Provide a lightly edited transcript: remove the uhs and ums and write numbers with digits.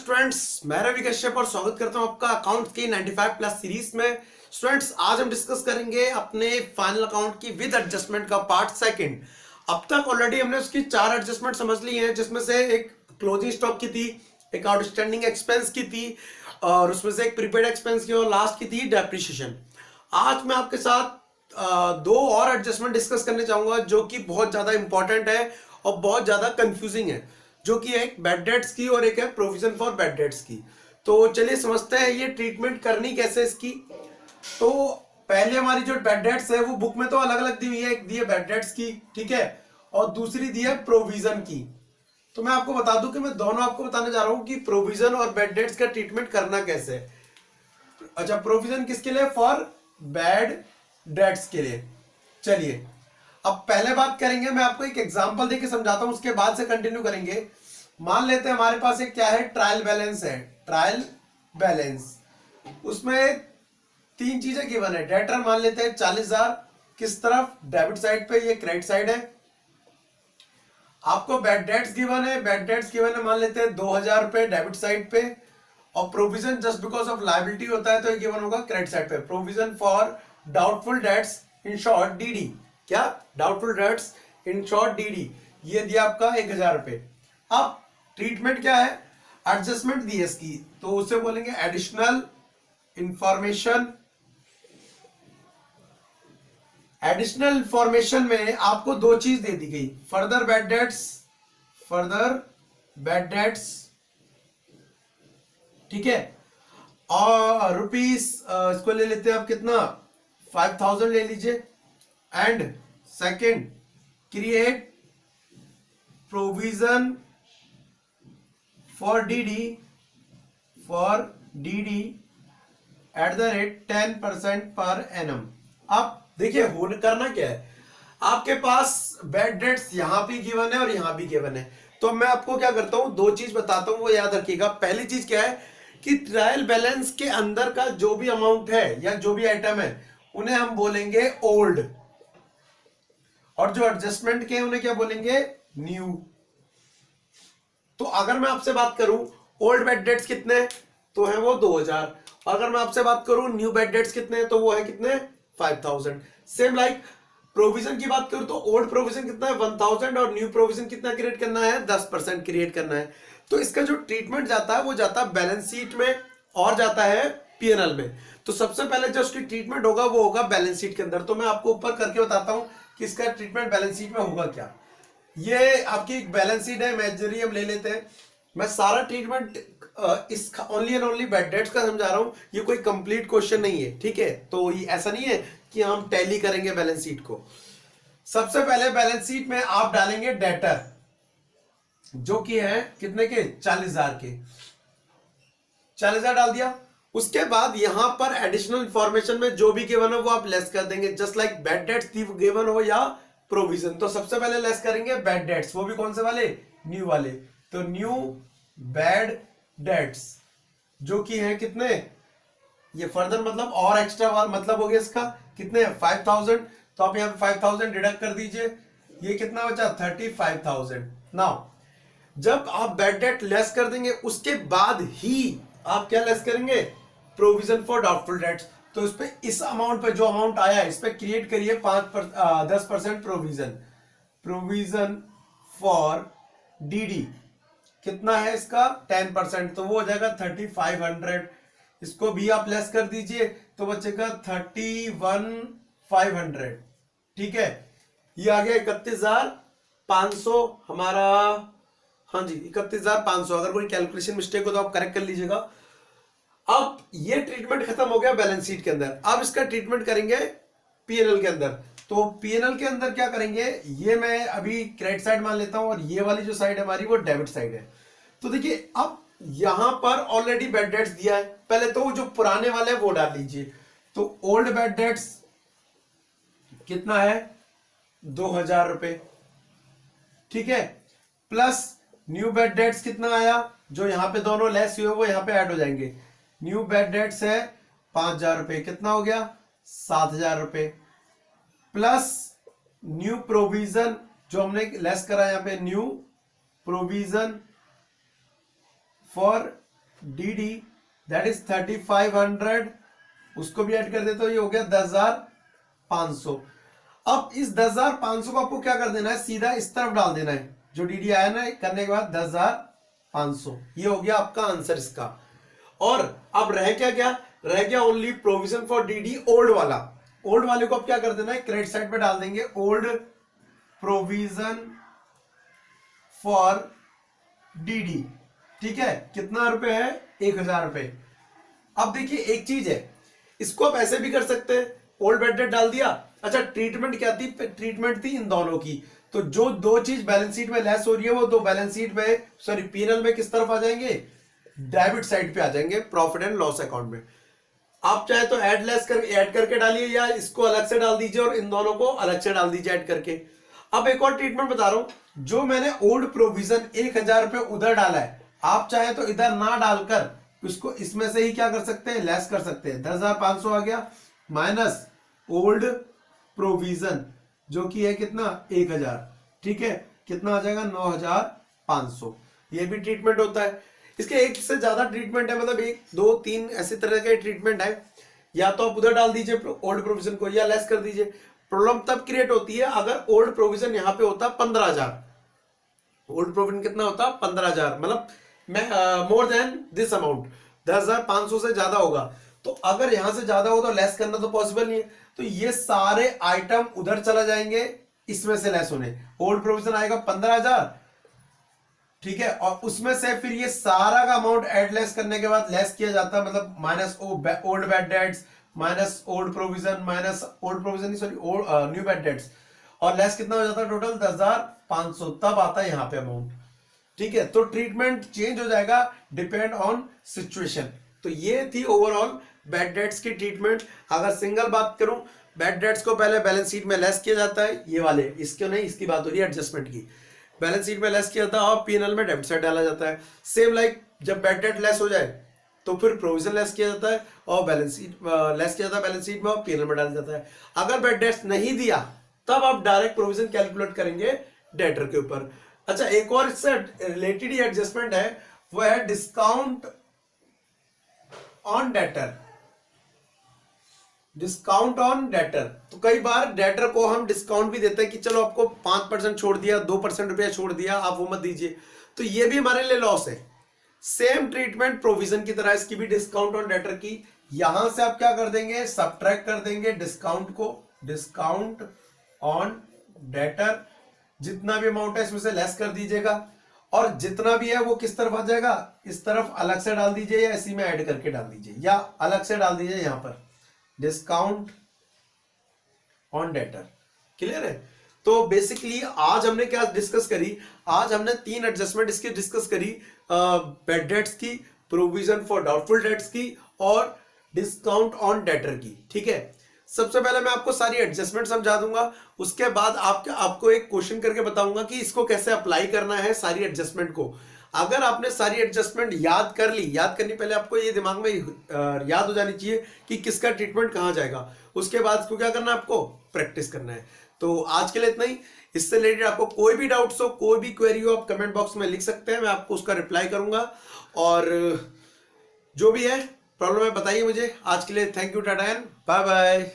Students, मैं रवि कश्यप और स्वागत करता हूं आपका अकाउंट की 95 प्लस सीरीज में। स्टूडेंट्स, आज हम डिस्कस करेंगे अपने फाइनल अकाउंट की विद एडजस्टमेंट का पार्ट सेकंड। अब तक ऑलरेडी हमने उसकी 4 एडजस्टमेंट समझ ली हैं, जिसमें से एक क्लोजिंग स्टॉक की थी, एक आउटस्टैंडिंग एक्सपेंस की थी और उसमें से एक प्रीपेड एक्सपेंस की और लास्ट की थी डेप्रिसिएशन। आज मैं आपके साथ दो और एडजस्टमेंट डिस्कस करने चाहूंगा जो कि बहुत ज्यादा इंपॉर्टेंट है और बहुत ज्यादा कंफ्यूजिंग है, जो कि एक बैड डेट्स की और एक है प्रोविजन फॉर बैड डेट्स की। तो चलिए समझते हैं ये ट्रीटमेंट करनी कैसे इसकी। तो पहले हमारी जो बैड डेट्स है वो बुक में तो अलग अलग दी हुई है, एक दी है बैड डेट्स की, ठीक है, और दूसरी दी है प्रोविजन की। तो मैं आपको बता दूं कि मैं दोनों आपको बताने जा रहा हूं कि प्रोविजन और बैड डेट्स का ट्रीटमेंट करना कैसे है। अच्छा, प्रोविजन किसके लिए? फॉर बैड डेट्स के लिए। चलिए अब पहले बात करेंगे, मैं आपको एक एग्जांपल देके समझाता हूं, उसके बाद से कंटिन्यू करेंगे। मान लेते हैं हमारे पास एक क्या है, ट्रायल बैलेंस है। ट्रायल बैलेंस, उसमें 3 चीजें गिवन है। डेटर मान लेते हैं 40,000, किस तरफ? डेबिट साइड पे, ये क्रेडिट साइड है। आपको बैड डेट्स गिवन है, बैड डेट्स गिवन है मान लेते हैं 2,000 रुपए डेबिट साइड पे, और provision just because of liability होता है तो ये गिवन होगा क्रेडिट साइड पे। Provision for doubtful debts in short DD, क्या? Doubtful debts in short DD, ये दिया आपका 1,000 रुपए। अब ट्रीटमेंट क्या है? एडजस्टमेंट दी है इसकी, तो उसे बोलेंगे एडिशनल इंफॉर्मेशन। एडिशनल इंफॉर्मेशन में आपको 2 चीज दे दी गई, further bad debts, further bad debts, ठीक है, और रुपीज इसको ले लेते हैं आप कितना, 5,000 ले लीजिए। And second, create provision for DD, for DD at the rate 10% per annum. अब देखिए करना क्या है, आपके पास बैड डेट्स यहां भी गिवन है और यहां भी गिवन है। तो मैं आपको क्या करता हूं, 2 चीज बताता हूं, वो याद रखिएगा। पहली चीज क्या है कि ट्रायल बैलेंस के अंदर का जो भी अमाउंट है या जो भी आइटम है उन्हें हम बोलेंगे ओल्ड, और जो एडजस्टमेंट के उन्हें क्या बोलेंगे, न्यू। तो अगर मैं आपसे बात करूं ओल्ड बैड डेट्स कितने, तो है वो 2,000। अगर मैं आपसे बात करूं न्यू बैड डेट्स कितने, तो वो है कितने, 5,000। सेम लाइक प्रोविजन की बात करूं तो ओल्ड प्रोविजन कितना है, 1,000, और न्यू प्रोविजन कितना क्रिएट करना है, 10% क्रिएट करना है। तो इसका जो ट्रीटमेंट जाता है वो जाता है बैलेंस शीट में और जाता है पीएनएल में। तो सबसे पहले जो उसकी ट्रीटमेंट होगा वो होगा बैलेंस शीट के अंदर। तो मैं आपको ऊपर करके बताता हूं कि इसका ट्रीटमेंट बैलेंस शीट में होगा क्या। ये आपकी एक बैलेंस शीट है, इमेजिनरी हम ले लेते हैं। मैं सारा ट्रीटमेंट इस only and only bad debts का समझा रहा हूं, ये कोई कंप्लीट क्वेश्चन नहीं है, ठीक है। तो ये ऐसा नहीं है कि हम टैली करेंगे बैलेंस शीट को। सबसे पहले बैलेंस शीट में आप डालेंगे डेटर, जो कि है कितने के, 40,000 के। 40,000 डाल दिया। उसके बाद यहां पर एडिशनल इंफॉर्मेशन में जो भी गिवन है वो आप लेस कर देंगे, just like bad debts given हो या प्रोविजन। तो सबसे पहले लेस करेंगे बैड डेट्स, वो भी कौन से वाले, न्यू वाले। तो न्यू बैड डेट्स जो कि है कितने, ये फर्दर मतलब और एक्स्ट्रा मतलब हो गया इसका कितने, 5,000। तो आप यहां पे 5,000 डिडक्ट कर दीजिए, ये कितना बचा, 35,000। नाउ जब आप बैड डेट लेस कर देंगे उसके बाद ही आप क्या लेस करेंगे, प्रोविजन फॉर डाउटफुल डेट्स। तो इस पे, इस अमाउंट पे जो अमाउंट आया इस पे क्रिएट करिए 10% प्रोविजन। प्रोविजन फॉर डीडी कितना है इसका, 10%, तो वो हो जाएगा 3,500। इसको भी आप लेस कर दीजिए तो बचेगा 31,500, ठीक है। ये आ गया 31,500 हमारा, हाँ जी 31,500। अगर कोई कैलकुलेशन मिस्टेक हो तो आप करेक्ट कर लीजिएगा। अब ये ट्रीटमेंट खत्म हो गया बैलेंस शीट के अंदर। अब इसका ट्रीटमेंट करेंगे पीएनएल के अंदर। तो पीएनएल के अंदर क्या करेंगे, ये मैं अभी क्रेडिट साइड मान लेता हूं और ये वाली जो साइड है हमारी वो डेबिट साइड है। तो देखिए अब यहां पर ऑलरेडी बैड डेट्स दिया है, पहले तो जो पुराने वाले हैं वो डाल लीजिए। तो ओल्ड बैड डेट्स कितना है, 2,000 रुपए, ठीक है, प्लस न्यू बैड डेट्स कितना आया, जो यहां पे दोनों लेस हुए वो यहां पे ऐड हो जाएंगे। न्यू बैड डेट्स है 5,000 रुपए, कितना हो गया, 7,000 रुपए, प्लस न्यू प्रोविजन जो हमने लेस करा यहां पे, new provision for D D that is 3500, उसको भी ऐड कर देते हो, ये हो गया 10,500। अब इस 10,500 को आपको क्या कर देना है, सीधा इस तरफ डाल देना है, जो डी डी आया ना करने के बाद 10,500, ये हो गया आपका आंसर इसका। और अब रह क्या रह गया only provision for DD old वाला। ओल्ड वाले को अब क्या कर देना है, क्रेडिट साइड पे डाल देंगे, ओल्ड प्रोविजन फॉर डीडी। ठीक है, कितना रुपए है, 1,000 रुपए। अब देखिए एक चीज है, इसको आप ऐसे भी कर सकते हैं, ओल्ड बेड डेट डाल दिया। अच्छा, ट्रीटमेंट क्या थी, ट्रीटमेंट थी इन दोनों की, तो जो दो चीज बैलेंस शीट में लेस हो रही है वो दो बैलेंस शीट में, सॉरी पीएनएल में किस तरफ आ जाएंगे, डेबिट साइड पे आ जाएंगे, प्रॉफिट एंड लॉस अकाउंट में। आप चाहे तो ऐड करके डालिए, या इसको अलग से डाल दीजिए और इन दोनों को अलग से डाल दीजिए ऐड करके। अब एक और ट्रीटमेंट बता रहा हूं, जो मैंने ओल्ड प्रोविजन 1,000 रुपए उधर डाला है, आप चाहे तो इधर ना डालकर इसको इसमें से ही क्या कर सकते हैं, लेस कर सकते हैं। 10,500 आ गया माइनस ओल्ड प्रोविजन जो कि है कितना, 1,000। ठीक है, कितना आ जाएगा, 9,500। ये भी ट्रीटमेंट होता है। इसके एक से ज्यादा ट्रीटमेंट है, मतलब 1 2 3 ऐसे तरह के ट्रीटमेंट है। या तो आप उधर डाल दीजिए ओल्ड प्रोविजन को, या लेस कर दीजिए। प्रॉब्लम तब क्रिएट होती है अगर ओल्ड प्रोविजन यहां पे होता 15,000। ओल्ड प्रोविजन कितना होता, 15,000, मतलब मोर देन दिस अमाउंट, 10,500 से ज्यादा होगा। तो अगर यहां से ज्यादा हो तो लेस करना तो पॉसिबल नहीं है, तो ये सारे आइटम उधर चला जाएंगे, इसमें से लेस होने। ओल्ड प्रोविजन आएगा 15,000, ठीक है, और उसमें से फिर ये सारा का अमाउंट एड लेस करने के बाद लेस किया जाता है, मतलब minus old bad debts minus old provision minus old provision, sorry new bad debts, और लेस कितना हो जाता है टोटल 10,500, तब आता है यहां पे अमाउंट। ठीक है, तो ट्रीटमेंट चेंज हो जाएगा डिपेंड ऑन सिचुएशन। तो ये थी ओवरऑल बैड डेट्स की ट्रीटमेंट। अगर सिंगल बात करूं, बैड डेट्स को पहले बैलेंस शीट में लेस किया जाता है, ये वाले, इसके नहीं, इसकी बात हो रही है एडजस्टमेंट की। बैलेंस शीट में लेस किया जाता है और पीएनएल में डेबिट साइड डाला जाता है। सेम लाइक जब बैड डेट लेस हो जाए तो फिर प्रोविजन लेस किया जाता है और बैलेंस शीट लेस किया जाता है बैलेंस शीट में और पीएनएल में डाला जाता है। अगर बैड डेट्स नहीं दिया तब आप डायरेक्ट प्रोविजन कैलकुलेट करेंगे डेटर के ऊपर। अच्छा, एक और इससे रिलेटेड ही एडजस्टमेंट है, वो है discount on debtor. Discount on debtor, तो कई बार डेटर को हम डिस्काउंट भी देते हैं कि चलो आपको 5% छोड़ दिया, 2% रुपया छोड़ दिया, आप वो मत दीजिए, तो ये भी हमारे लिए लॉस है। सेम ट्रीटमेंट प्रोविजन की तरह इसकी भी डिस्काउंट ऑन डेटर की। यहां से आप क्या कर देंगे, सबट्रैक्ट कर देंगे डिस्काउंट को, डिस्काउंट ऑन डेटर, जितना भी अमाउंट है इसमें से लेस कर दीजिएगा, और जितना भी है वो किस तरफ आ जाएगा, इस तरफ अलग से डाल दीजिए, या इसी में ऐड करके डाल दीजिए, या अलग से डाल दीजिए यहां पर डिस्काउंट ऑन डेटर। क्लियर है? तो बेसिकली आज हमने क्या डिस्कस करी, आज हमने 3 एडजस्टमेंट इसकी डिस्कस करी, बैड डेट्स की, प्रोविजन फॉर डाउटफुल डेट्स की, और डिस्काउंट ऑन डेटर की। ठीक है, सबसे पहले मैं आपको सारी एडजस्टमेंट समझा दूंगा, उसके बाद आपको एक क्वेश्चन करके बताऊंगा कि इसको कैसे अप्लाई करना है सारी एडजस्टमेंट को। अगर आपने सारी एडजस्टमेंट याद कर ली, याद करनी पहले आपको ये दिमाग में याद हो जानी चाहिए कि किसका ट्रीटमेंट कहां जाएगा, उसके बाद इसको क्या करना है, आपको प्रैक्टिस करना है। तो आज के लिए इतना ही। इससे रिलेटेड आपको कोई भी डाउट्स हो, कोई भी क्वेरी हो, आप कमेंट बॉक्स में लिख सकते हैं, मैं आपको उसका रिप्लाई करूंगा, और जो भी है प्रॉब्लम है बताइए मुझे। आज के लिए thank you, tata and bye bye.